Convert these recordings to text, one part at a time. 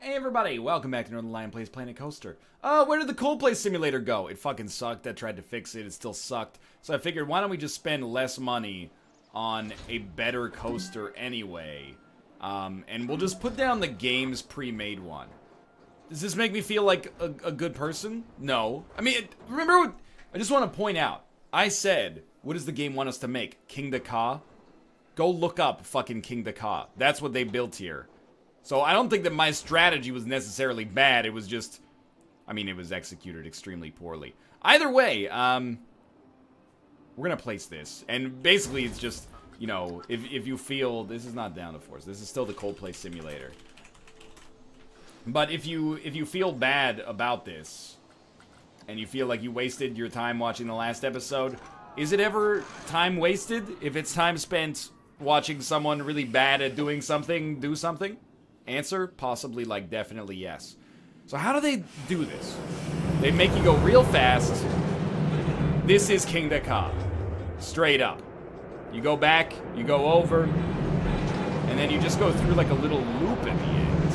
Hey everybody, welcome back to Northernlion Plays Planet Coaster. Where did the Coldplay Simulator go? It fucking sucked. I tried to fix it. It still sucked. So I figured, why don't we just spend less money on a better coaster anyway? And we'll just put down the game's pre-made one. Does this make me feel like a good person? No. I mean, remember, I just want to point out, I said, what does the game want us to make? King the Ka? Go look up fucking King the Ka. That's what they built here. So I don't think that my strategy was necessarily bad. It was just, I mean, it was executed extremely poorly. Either way, we're gonna place this. And basically it's just, you know, if you feel, this is not down to force. This is still the Coldplay Simulator. But if you feel bad about this, and you feel like you wasted your time watching the last episode, is it ever time wasted if it's time spent watching someone really bad at doing something, do something? Answer, possibly, like, definitely yes. So how do they do this? They make you go real fast. This is King the Ka. Straight up. You go back, you go over, and then you just go through like a little loop at the end.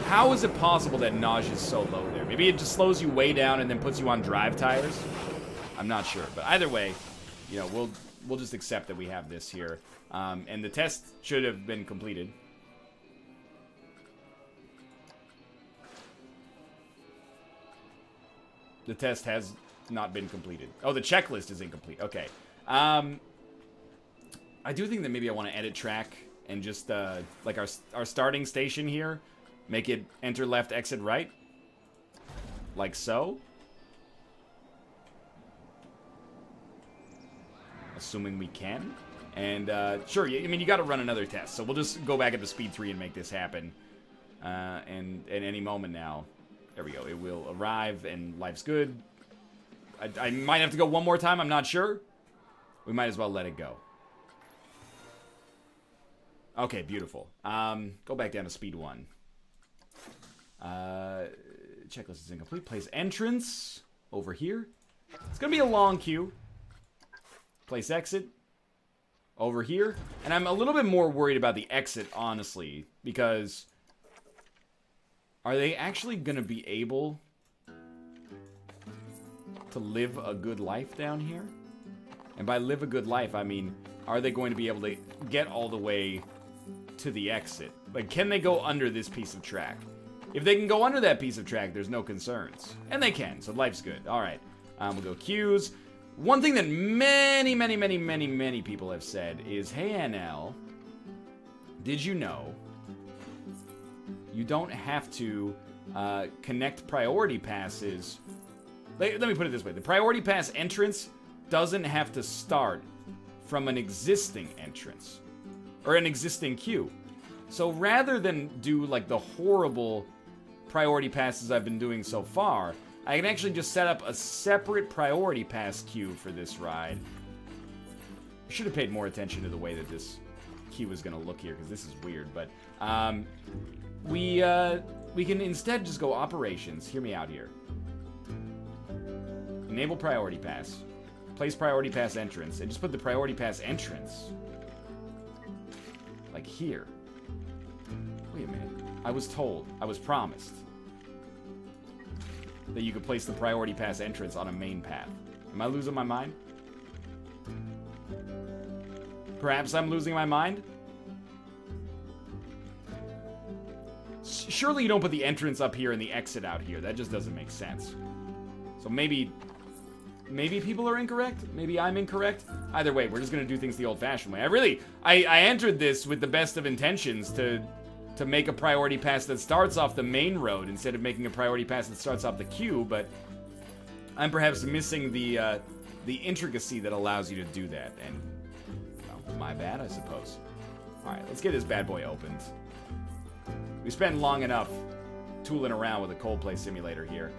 How is it possible that nausea is so low there? Maybe it just slows you way down and then puts you on drive tires? I'm not sure, but either way, you know, we'll just accept that we have this here. And the test should have been completed. The test has not been completed. Oh, the checklist is incomplete. Okay. I do think that maybe I want to edit track and just, like our starting station here, make it enter left, exit right. Like so. Assuming we can. And, sure, I mean, you got to run another test. So we'll just go back up to speed 3 and make this happen. And at any moment now. There we go. It will arrive, and life's good. I might have to go one more time. I'm not sure. We might as well let it go. Okay, beautiful. Go back down to speed 1. Checklist is incomplete. Place entrance over here. It's going to be a long queue. Place exit over here. And I'm a little bit more worried about the exit, honestly, because are they actually going to be able to live a good life down here? And by live a good life, I mean, are they going to be able to get all the way to the exit? Like, can they go under this piece of track? If they can go under that piece of track, there's no concerns. And they can, so life's good. All right, we'll go queues. One thing that many people have said is, hey, NL, did you know you don't have to connect priority passes? Let me put it this way. The priority pass entrance doesn't have to start from an existing entrance or an existing queue. So rather than do like the horrible priority passes I've been doing so far, I can actually just set up a separate priority pass queue for this ride. I should have paid more attention to the way that this queue is going to look here, because this is weird, but we can instead just go operations. Hear me out here. Enable priority pass. Place priority pass entrance. And just put the priority pass entrance like here. Wait a minute. I was told, I was promised that you could place the priority pass entrance on a main path. Am I losing my mind? Perhaps I'm losing my mind? Surely you don't put the entrance up here and the exit out here. That just doesn't make sense. So maybe people are incorrect. Maybe I'm incorrect. Either way, we're just gonna do things the old-fashioned way. I entered this with the best of intentions to make a priority pass that starts off the main road instead of making a priority pass that starts off the queue, but I'm perhaps missing the intricacy that allows you to do that, and well, my bad, I suppose. All right, let's get this bad boy opened. We spent long enough tooling around with a Coldplay Simulator here.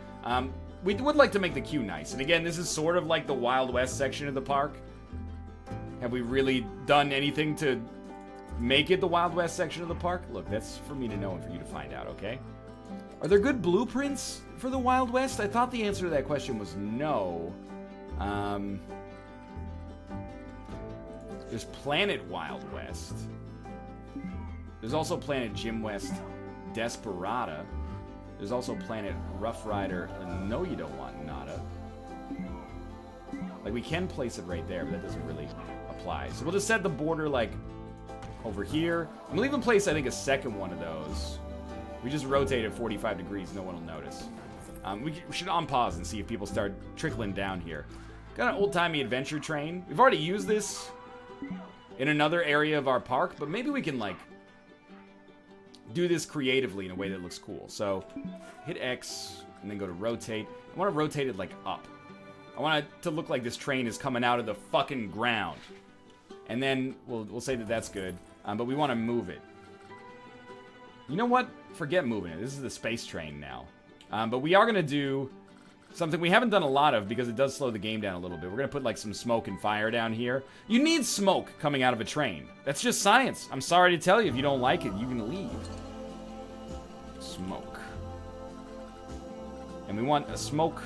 We would like to make the queue nice. And again, this is sort of like the Wild West section of the park. Have we really done anything to make it the Wild West section of the park? Look, that's for me to know and for you to find out, okay? Are there good blueprints for the Wild West? I thought the answer to that question was no. There's Planet Wild West. There's also Planet Jim West. Desperata. There's also Planet Rough Rider. No, you don't want Nada. Like, we can place it right there, but that doesn't really apply. So we'll just set the border, like, over here. And we'll even place, I think, a second one of those. We just rotate it 45 degrees. No one will notice. We should unpause and see if people start trickling down here. Got an old-timey adventure train. We've already used this in another area of our park, but maybe we can, like, do this creatively in a way that looks cool. So, hit X, and then go to rotate. I want to rotate it, like, up. I want it to look like this train is coming out of the fucking ground. And then, we'll say that that's good. But we want to move it. You know what? Forget moving it. This is the space train now. But we are going to do something we haven't done a lot of because it does slow the game down a little bit. We're going to put like some smoke and fire down here. You need smoke coming out of a train. That's just science. I'm sorry to tell you, if you don't like it, you can leave. Smoke. And we want a smoke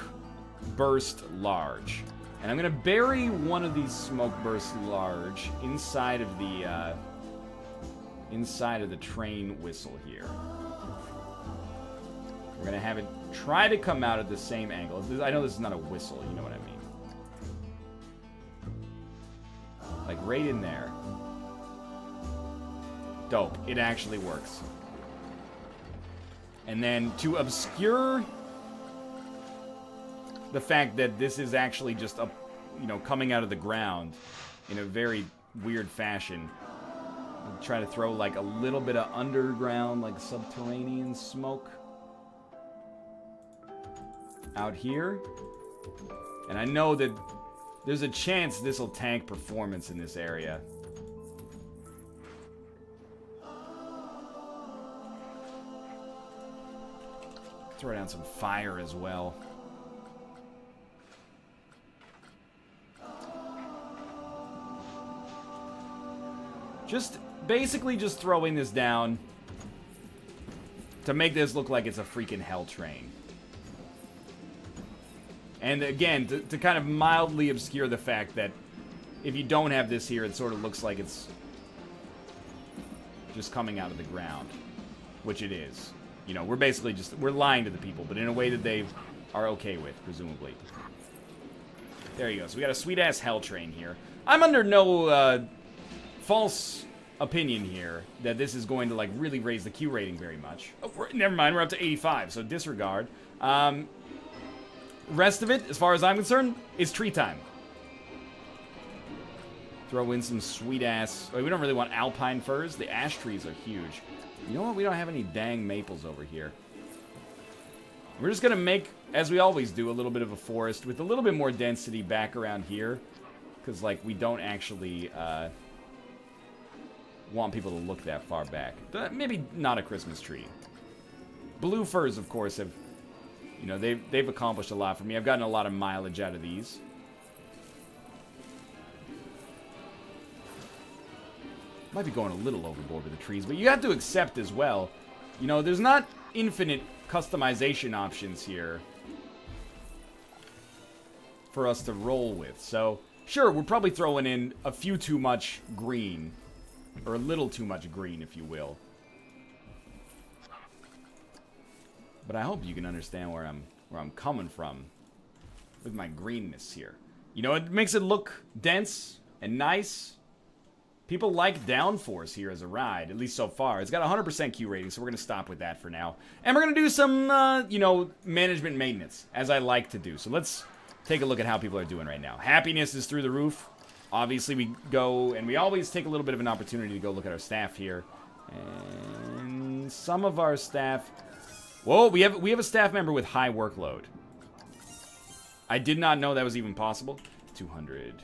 burst large. And I'm going to bury one of these smoke bursts large inside of the train whistle here. We're going to have it try to come out at the same angle. I know this is not a whistle, you know what I mean. Like right in there. Dope. It actually works. And then to obscure the fact that this is actually just up, you know, coming out of the ground in a very weird fashion, I'll try to throw like a little bit of underground, like subterranean smoke out here. And I know that there's a chance this will tank performance in this area. Throw down some fire as well. Basically just throwing this down to make this look like it's a freaking hell train. And again, to kind of mildly obscure the fact that if you don't have this here, it sort of looks like it's just coming out of the ground, which it is. You know, we're basically we're lying to the people, but in a way that they are okay with, presumably. There you go. So we got a sweet-ass hell train here. I'm under no false opinion here that this is going to, like, really raise the Q rating very much. Oh, never mind. We're up to 85, so disregard. Rest of it, as far as I'm concerned, is tree time. Throw in some sweet-ass... We don't really want alpine firs. The ash trees are huge. You know what? We don't have any dang maples over here. We're just going to make, as we always do, a little bit of a forest with a little bit more density back around here. Because, like, we don't actually want people to look that far back. Maybe not a Christmas tree. Blue firs, of course, have... You know, they've accomplished a lot for me. I've gotten a lot of mileage out of these. Might be going a little overboard with the trees, but you have to accept as well, you know, there's not infinite customization options here for us to roll with. So, sure, we're probably throwing in a few too much green, or a little too much green, if you will. But I hope you can understand where I'm coming from with my greenness here. You know, it makes it look dense and nice. People like downforce here as a ride, at least so far. It's got 100% Q rating, so we're going to stop with that for now. And we're going to do some, you know, management maintenance, as I like to do. So let's take a look at how people are doing right now. Happiness is through the roof. Obviously, we go, and we always take a little bit of an opportunity to go look at our staff here. And some of our staff... Whoa, we have a staff member with high workload. I did not know that was even possible. 200.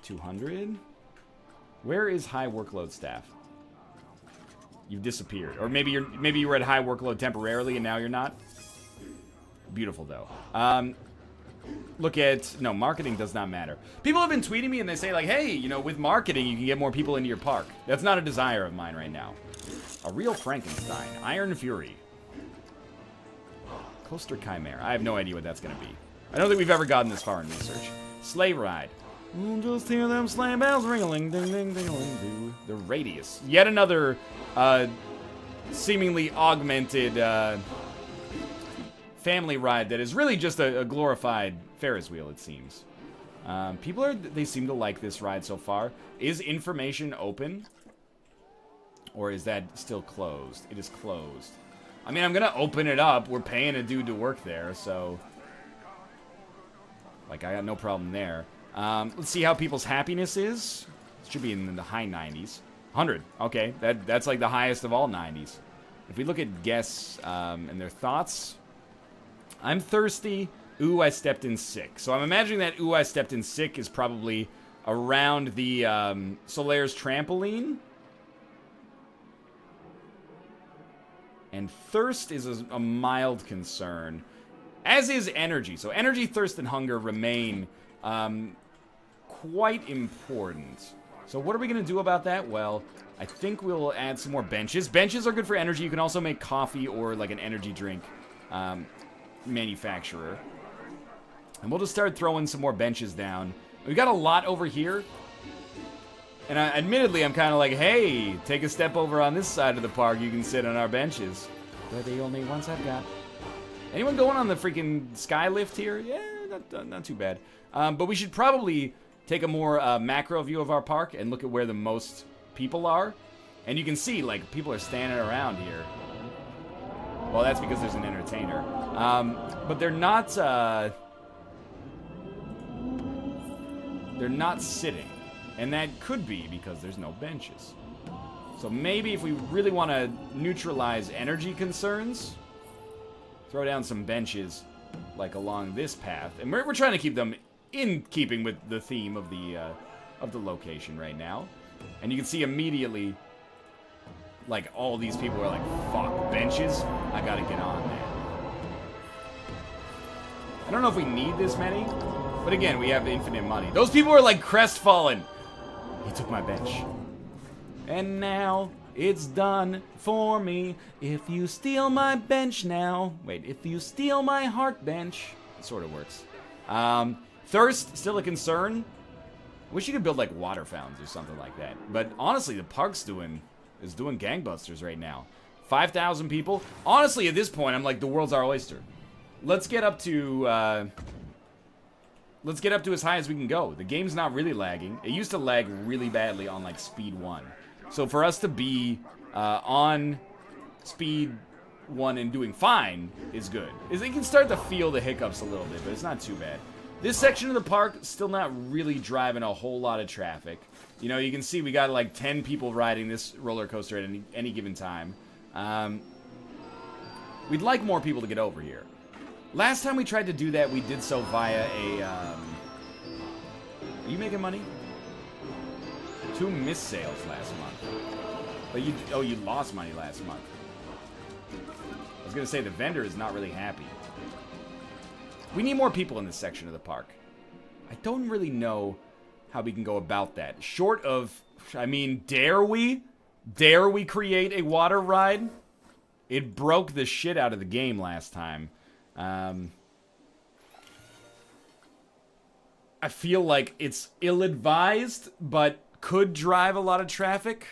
200? Where is high workload staff? You've disappeared. Or maybe you were at high workload temporarily and now you're not. Beautiful though. Look at... No, marketing does not matter. People have been tweeting me and they say like, hey, you know, with marketing you can get more people into your park. That's not a desire of mine right now. A real Frankenstein. Iron Fury. Coaster Chimera. I have no idea what that's going to be. I don't think we've ever gotten this far in research. Sleigh Ride. Just hear them sleigh bells ring-a-ling, ding-ding, ding-a-ling-doo. The Radius. Yet another seemingly augmented family ride that is really just a glorified Ferris wheel, it seems. They seem to like this ride so far. Is information open? Or is that still closed? It is closed. I mean, I'm gonna open it up. We're paying a dude to work there, so... Like, I got no problem there. Let's see how people's happiness is. It should be in the high 90s. 100. Okay, that's like the highest of all 90s. If we look at guests and their thoughts... I'm thirsty. Ooh, I stepped in sick. So I'm imagining that ooh, I stepped in sick is probably around the Solaire's trampoline. And thirst is a mild concern. As is energy. So energy, thirst, and hunger remain quite important. So what are we going to do about that? Well, I think we'll add some more benches. Benches are good for energy. You can also make coffee or like an energy drink manufacturer. And we'll just start throwing some more benches down. We've got a lot over here. And admittedly, I'm kind of like, hey, take a step over on this side of the park. You can sit on our benches. They're the only ones I've got. Anyone going on the freaking sky lift here? Yeah, not too bad. But we should probably take a more macro view of our park and look at where the most people are. And you can see, like, people are standing around here. Well, that's because there's an entertainer. But they're not sitting. And that could be because there's no benches. So maybe if we really want to neutralize energy concerns, throw down some benches, like along this path. And we're trying to keep them in keeping with the theme of the location right now. And you can see immediately, like, all these people are like, fuck, benches? I gotta get on that. I don't know if we need this many, but again, we have infinite money. Those people are like crestfallen. He took my bench. And now it's done for me. If you steal my bench now. Wait, if you steal my heart bench. It sort of works. Thirst, still a concern. I wish you could build like water fountains or something like that. But honestly, the park's is doing gangbusters right now. 5,000 people. Honestly, at this point, I'm like, the world's our oyster. Let's get up to as high as we can go. The game's not really lagging. It used to lag really badly on like speed 1. So for us to be on speed 1 and doing fine is good. You can start to feel the hiccups a little bit, but it's not too bad. This section of the park still not really driving a whole lot of traffic. You know, you can see we got like 10 people riding this roller coaster at any given time. We'd like more people to get over here. Last time we tried to do that, we did so via a, Are you making money? 2 missed sales last month. But you lost money last month. I was gonna say, the vendor is not really happy. We need more people in this section of the park. I don't really know how we can go about that. Short of, I mean, dare we? Dare we create a water ride? It broke the shit out of the game last time. I feel like it's ill-advised, but could drive a lot of traffic.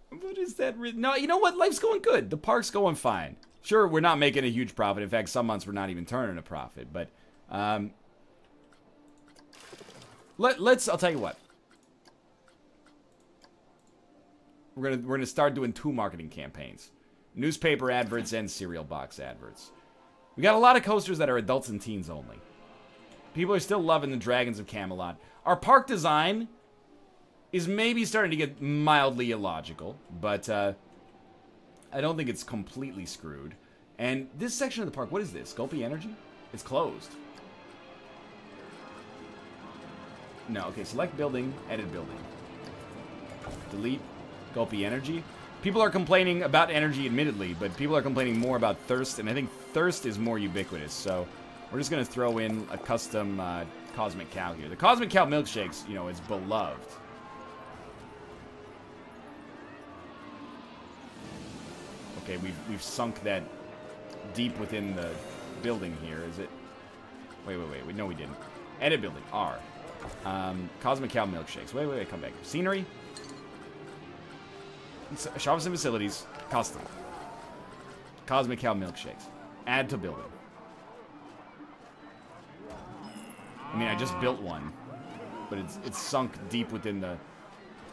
What is that? No, you know what? Life's going good. The park's going fine. Sure, we're not making a huge profit. In fact, some months we're not even turning a profit. But I'll tell you what. We're gonna start doing 2 marketing campaigns: newspaper adverts and cereal box adverts. We got a lot of coasters that are adults and teens only. People are still loving the Dragons of Camelot. Our park design is maybe starting to get mildly illogical, but I don't think it's completely screwed. And this section of the park, what is this? Gulpy Energy? It's closed. No, okay, select building, edit building. Delete Gulpy Energy. People are complaining about energy, admittedly, but people are complaining more about thirst, and I think thirst is more ubiquitous, so we're just going to throw in a custom Cosmic Cow here. The Cosmic Cow milkshakes, you know, it's beloved. Okay, we've sunk that deep within the building here, is it? Wait, no we didn't. Edit building, R. Cosmic Cow milkshakes. Wait, come back. Scenery. Shops and facilities, custom. Cosmic Cow milkshakes. Add to building. I mean, I just built one, but it's sunk deep within the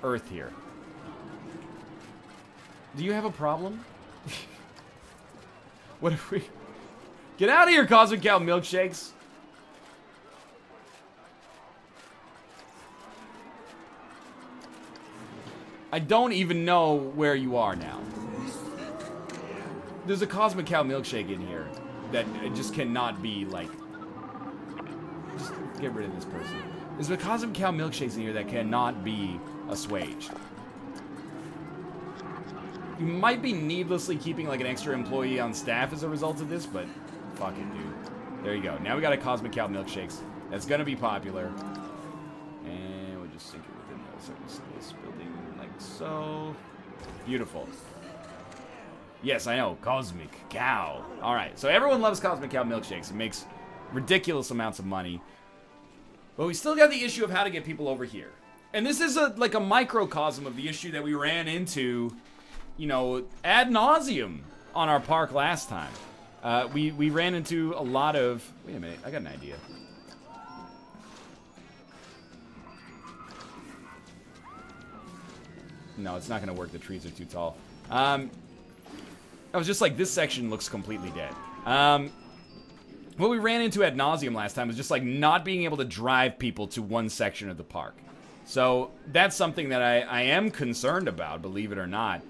earth here. Do you have a problem? What if we... Get out of here, Cosmic Cow milkshakes! I don't even know where you are now. There's a Cosmic Cow milkshake in here that it just cannot be, like... Just get rid of this person. There's a Cosmic Cow milkshakes in here that cannot be assuaged. You might be needlessly keeping, like, an extra employee on staff as a result of this, but fuck it, dude. There you go. Now we got a Cosmic Cow milkshakes. That's gonna be popular. And we'll just sink it within the certain space building like so. Beautiful. Yes, I know. Cosmic Cow. Alright, so everyone loves Cosmic Cow milkshakes. It makes ridiculous amounts of money. But we still got the issue of how to get people over here. And this is like a microcosm of the issue that we ran into, you know, ad nauseum on our park last time. We ran into a lot of... Wait a minute, I got an idea. No, it's not going to work. The trees are too tall. I was just like, this section looks completely dead. What we ran into ad nauseum last time was just like not being able to drive people to one section of the park. So that's something that I am concerned about, believe it or not.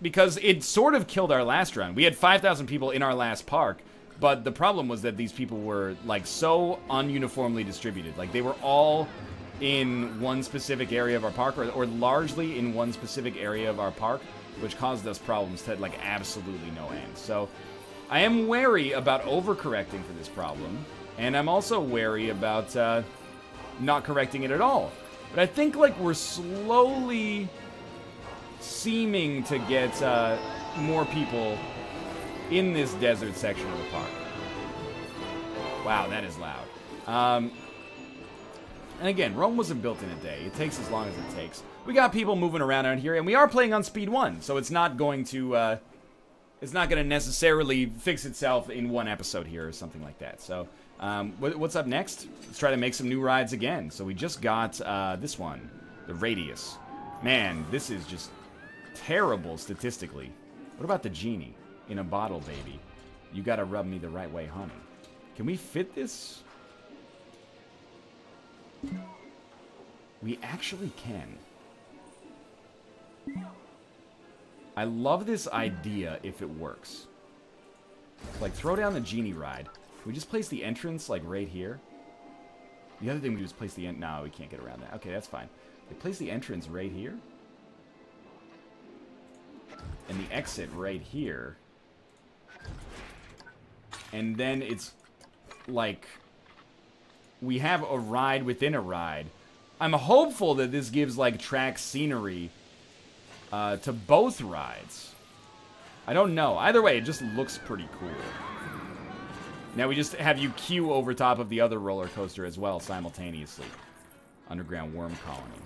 Because it sort of killed our last run. We had 5,000 people in our last park, but the problem was that these people were, like, so ununiformly distributed. Like, they were all in one specific area of our park, or largely in one specific area of our park, which caused us problems to, like, absolutely no end. So, I am wary about overcorrecting for this problem, and I'm also wary about not correcting it at all. But I think, like, we're slowly... seeming to get more people in this desert section of the park. Wow, that is loud. And again, Rome wasn't built in a day. It takes as long as it takes. We got people moving around out here, and we are playing on speed 1, so it's not going to necessarily fix itself in one episode here or something like that. So, what's up next? Let's try to make some new rides again. So we just got this one, the Radius. Man, this is just terrible statistically. What about the genie in a bottle, baby? You gotta rub me the right way, honey. Can we fit this? We actually can. I love this idea if it works. Like, throw down the genie ride. Can we just place the entrance, like, right here? The other thing we do is place the no, we can't get around that. Okay, that's fine. We place the entrance right here. And the exit right here. And then it's like we have a ride within a ride. I'm hopeful that this gives like track scenery to both rides. I don't know. Either way, it just looks pretty cool. Now we just have you queue over top of the other roller coaster as well simultaneously. Underground Worm Colony.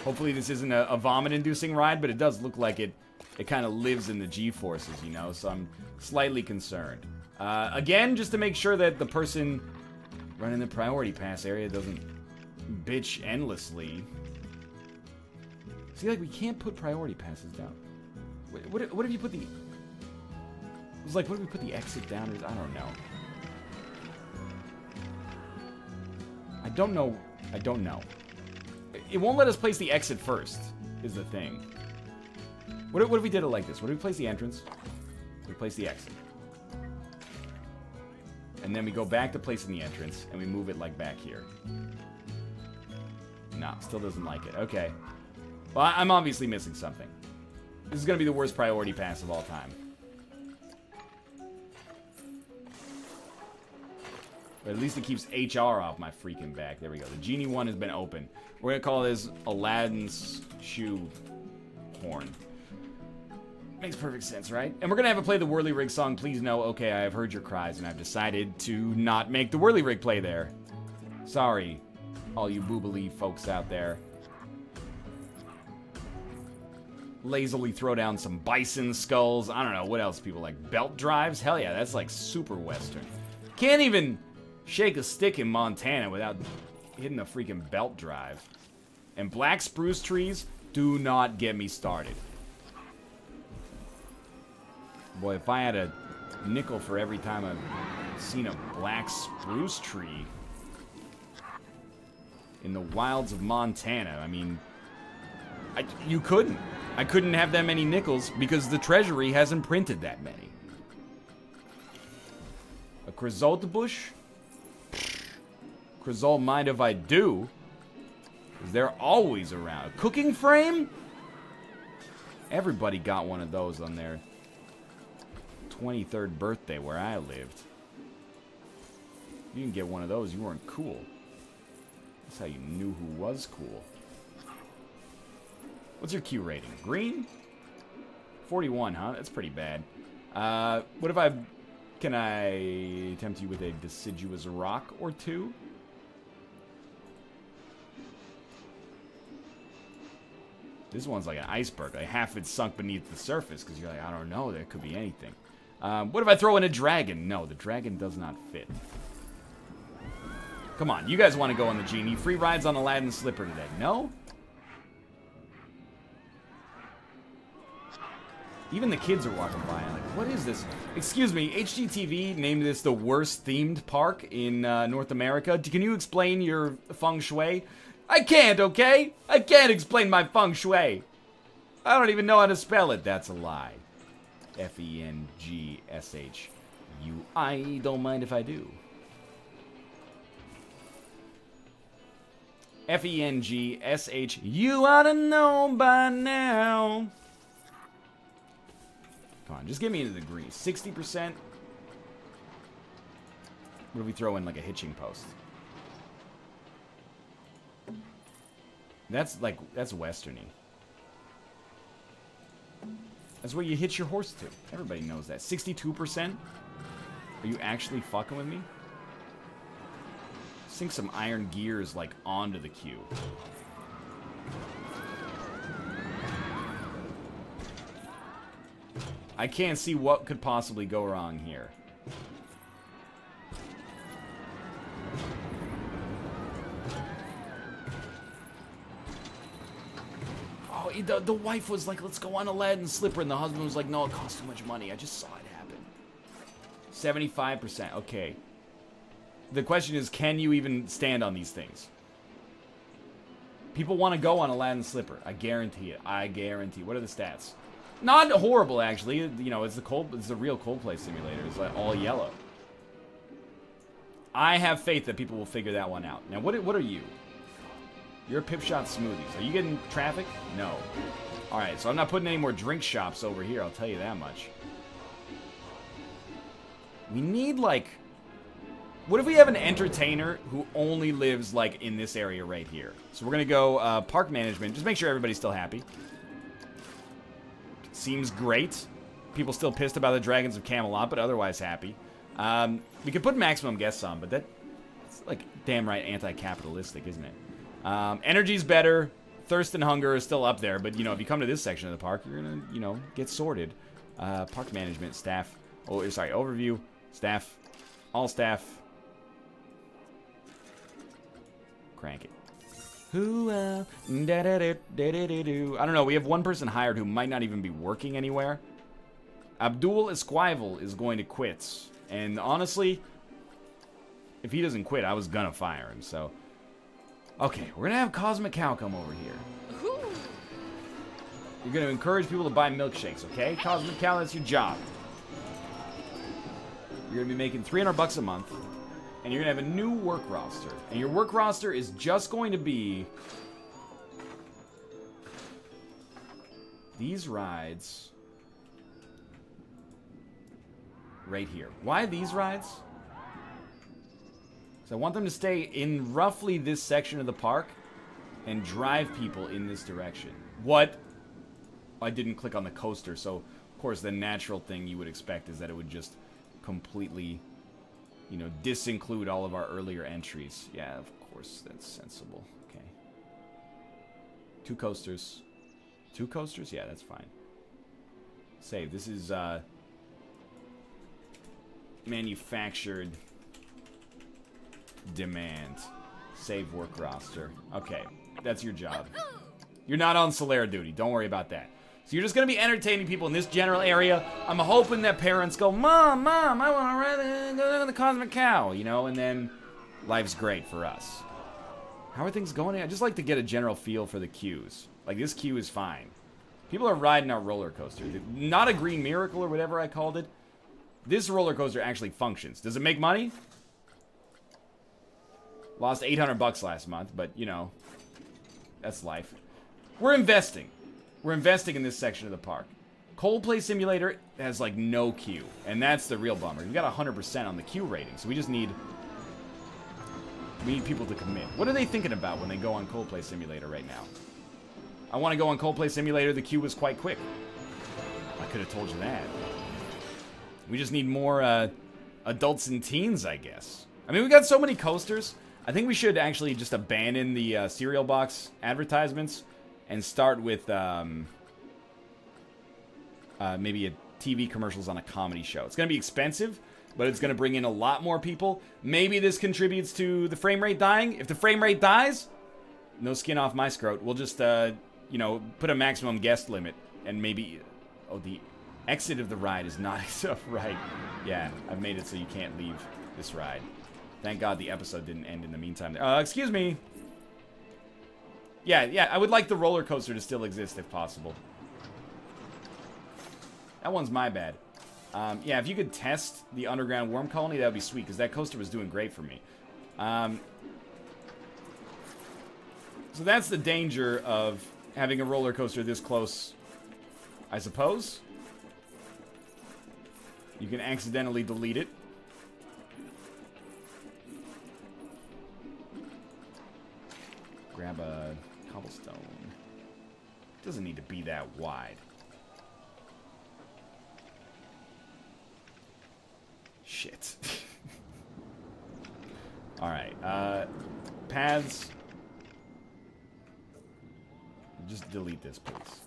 Hopefully this isn't a vomit-inducing ride, but it does look like it kind of lives in the G-forces, you know, so I'm slightly concerned. Again, just to make sure that the person running the priority pass area doesn't bitch endlessly. See, like, we can't put priority passes down. What if you put the... It was like, what if we put the exit down? I don't know. I don't know. I don't know. It won't let us place the exit first, is the thing. What if we did it like this? What if we place the entrance? We place the exit. And then we go back to placing the entrance, and we move it, like, back here. No, still doesn't like it. Okay. Well, I'm obviously missing something. This is going to be the worst priority pass of all time. But at least it keeps HR off my freaking back. There we go. The Genie one has been opened. We're going to call this Aladdin's shoe horn. Makes perfect sense, right? And we're going to have to play the Whirly Rig song. Please know, okay, I have heard your cries, and I've decided to not make the Whirly Rig play there. Sorry, all you boobily folks out there. lazily throw down some bison skulls. I don't know, what else people like? Belt drives? Hell yeah, that's like super Western. Can't even shake a stick in Montana without hitting a freaking belt drive. And black spruce trees, do not get me started. Boy, if I had a nickel for every time I've seen a black spruce tree in the wilds of Montana, I mean, you couldn't. I couldn't have that many nickels because the treasury hasn't printed that many. A Creosote bush? Creosote mind if I do. Because they're always around. A cooking frame? Everybody got one of those on their 23rd birthday where I lived. You didn't get one of those, you weren't cool. That's how you knew who was cool. What's your Q rating? Green? 41, huh? That's pretty bad. What if can I tempt you with a deciduous rock or two? This one's like an iceberg. Like half of it's sunk beneath the surface because you're like, I don't know, there could be anything. What if I throw in a dragon? No, the dragon does not fit. Come on, you guys want to go on the Genie. Free rides on Aladdin Slipper today. No? Even the kids are walking by. I'm like, what is this? Excuse me, HGTV named this the worst themed park in North America. Can you explain your feng shui? I can't, okay? I can't explain my feng shui. I don't even know how to spell it. That's a lie. F-E-N-G-S-H-U. I don't mind if I do. F-E-N-G-S-H. You ought to know by now. Come on, just get me into the grease. 60%. What if we throw in like a hitching post? That's westerny. That's where you hitch your horse to. Everybody knows that. 62%? Are you actually fucking with me? Sink some iron gears like onto the queue. I can't see what could possibly go wrong here. Oh, the wife was like, let's go on Aladdin Slipper, and the husband was like, no, it costs too much money. I just saw it happen. 75%, okay. The question is, can you even stand on these things? People want to go on Aladdin Slipper. I guarantee it. I guarantee. What are the stats? Not horrible, actually. You know, it's the real Coldplay simulator. It's like all yellow. I have faith that people will figure that one out. Now, what are you? You're a Pipshot Smoothies. Are you getting traffic? No. All right, so I'm not putting any more drink shops over here. I'll tell you that much. We need, like... What if we have an entertainer who only lives, like, in this area right here? So we're going to go park management. Just make sure everybody's still happy. Seems great. People still pissed about the Dragons of Camelot, but otherwise happy. We could put maximum guests on, but that's, like, damn right anti-capitalistic, isn't it? Energy's better. Thirst and hunger is still up there, but, you know, if you come to this section of the park, you're going to, you know, get sorted. Park management, staff. Oh, sorry, overview. Staff. All staff. Crank it. I don't know, we have one person hired who might not even be working anywhere. Abdul Esquivel is going to quit. And honestly, if he doesn't quit, I was gonna fire him, so. Okay, we're gonna have Cosmic Cow come over here. You're gonna encourage people to buy milkshakes, okay? Cosmic Cow, that's your job. You're gonna be making $300 a month. And you're going to have a new work roster. And your work roster is just going to be... these rides... right here. Why these rides? So I want them to stay in roughly this section of the park and drive people in this direction. What? I didn't click on the coaster, so of course the natural thing you would expect is that it would just completely... you know, disinclude all of our earlier entries. Yeah, of course, that's sensible. Okay. 2 coasters. 2 coasters? Yeah, that's fine. Save. This is, manufactured demand. Save work roster. Okay, that's your job. You're not on Solera duty. Don't worry about that. So you're just going to be entertaining people in this general area. I'm hoping that parents go, Mom, I want to go to the Cosmic Cow, you know, and then life's great for us. How are things going? I just like to get a general feel for the queues. Like, this queue is fine. People are riding our roller coaster. Not a green miracle or whatever I called it. This roller coaster actually functions. Does it make money? Lost $800 last month, but, you know, that's life. We're investing. We're investing in this section of the park. Coldplay Simulator has, like, no queue. And that's the real bummer. We've got 100% on the queue rating, so we just need... We need people to commit. What are they thinking about when they go on Coldplay Simulator right now? I want to go on Coldplay Simulator. The queue was quite quick. I could have told you that. We just need more adults and teens, I guess. I mean, we got so many coasters. I think we should actually just abandon the cereal box advertisements and start with maybe a TV commercials on a comedy show. It's going to be expensive, but it's going to bring in a lot more people. Maybe this contributes to the frame rate dying. If the frame rate dies, no skin off my scrot. We'll just, you know, put a maximum guest limit and maybe... Oh, the exit of the ride is not right. Yeah, I've made it so you can't leave this ride. Thank God the episode didn't end in the meantime. Excuse me. Yeah, I would like the roller coaster to still exist if possible. That one's my bad. Yeah, if you could test the underground worm colony, that would be sweet, because that coaster was doing great for me. So that's the danger of having a roller coaster this close, I suppose. You can accidentally delete it. Grab a cobblestone. Doesn't need to be that wide. Shit. Alright, paths. Just delete this, please.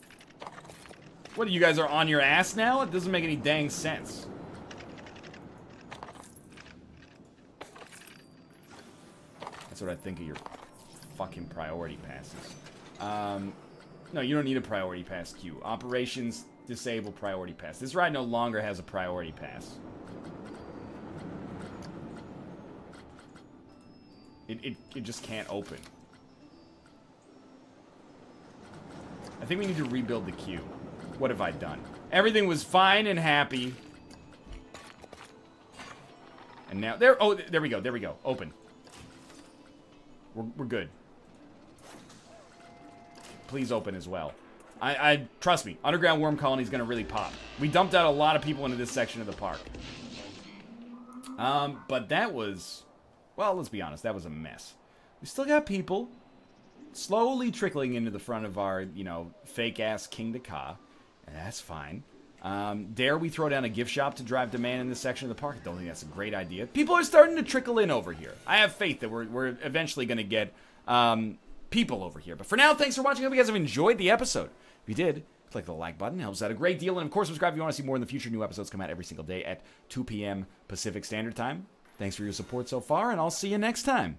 What, you guys are on your ass now? It doesn't make any dang sense. That's what I think of your fucking priority passes. No, you don't need a priority pass queue. Operations, disable priority pass. This ride no longer has a priority pass. It just can't open. I think we need to rebuild the queue. What have I done? Everything was fine and happy. And now, there we go. Open. We're good. Please open as well. I trust me, underground worm colony is going to really pop. We dumped out a lot of people into this section of the park. But that was, well, let's be honest, that was a mess. We still got people slowly trickling into the front of our, you know, fake-ass King to Ka, and that's fine. Dare we throw down a gift shop to drive demand in this section of the park? I don't think that's a great idea. People are starting to trickle in over here. I have faith that we're eventually going to get people over here. But for now, thanks for watching. I hope you guys have enjoyed the episode. If you did, click the like button. It helps out a great deal. And, of course, subscribe if you want to see more in the future. New episodes come out every single day at 2 p.m. Pacific Standard Time. Thanks for your support so far, and I'll see you next time.